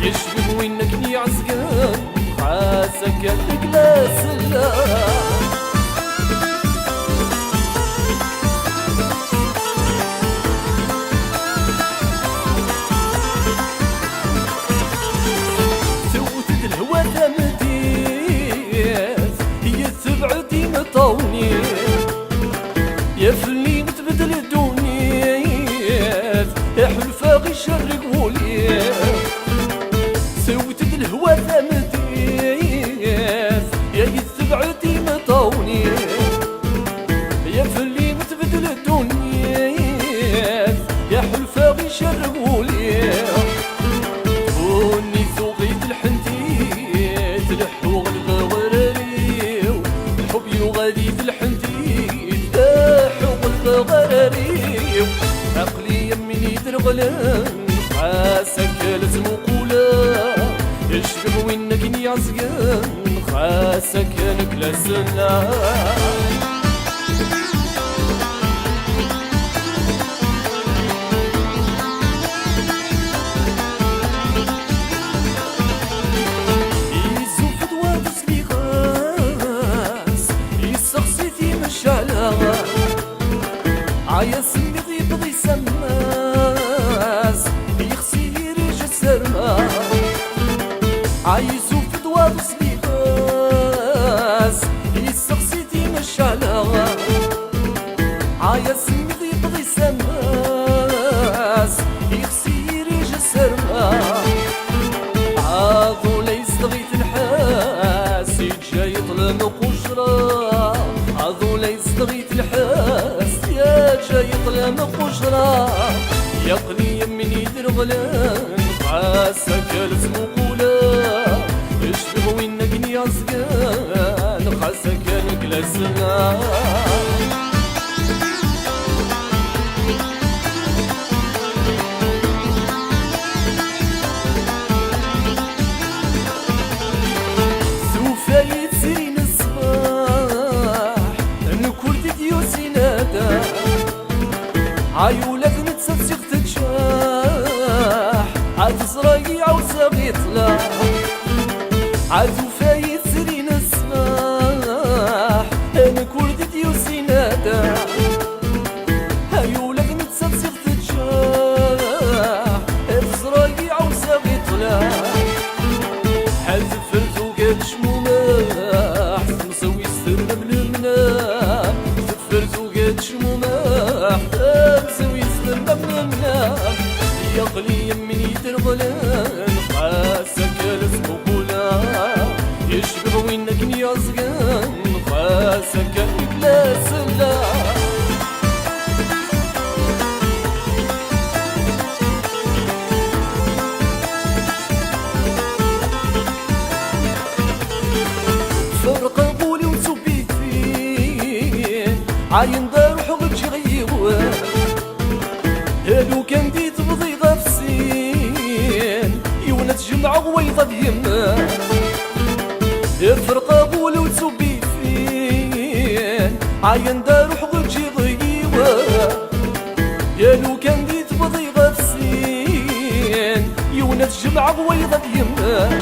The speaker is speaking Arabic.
يشبه وينك يعزقن حاسك لك لا سلام. سوت الهوى ثمديت هي تبعدي مطوني يا فلي متبدل الدنيا يا حلفا غي شرقولي. سوت الهوى ثمديت يا يتبعدي مطوني يا فلي متبدل الدنيا يا حلفا غي شرقولي. وني ذوقيت الحنتيت الحوغ الغراريو الحب يغادي في الحنتيت الحوغ الغراريو. عقلي يمني درغلان حاسك لازم قولا يشبه وينك يعزقن خاسك نكلا سلام. عيا سمي ضيبضي سماس يخسي يريج السرما عايزو في دوار سليقاس يسقسيتي مشعلا. عيا سمي ضيبضي سماس يخسي يريج السرما عاضو ليس ضغيت الحاس يجا يطلم قشرة عاضو ليس ضغيت الحاس يا جاي يطلم قشرة. يقني يمني درغلان حاسك لازم قولا يشبه وينك يعزقان خاسك نكلا سلام. عيولك نتسفسخ تتشاح عاد زراقي عوسى بيطلع عاد وفايت سرين الصباح انا كردت يوسي نادا. عيولك نتسفسخ تتشاح عاد زراقي عوسى بيطلع حاد زفرت وقاد شموماح مسوي السر بالمنام زفرت وقاد شموماح يقلي يمني درغلان خاسك لازم قولا يشبه وينك يعزقن خاسك نكلا سلام. فرق قولي وتبيت فيه عاين دار حقك شغيوان هادو كان دي تبضي غفسين يونا تجمع غويضة بيما الفرقة بولو وتسبي فين عاين دار حقك ضيوة. يالو كان دي تبضي غفسين يونا تجمع غويضة بيما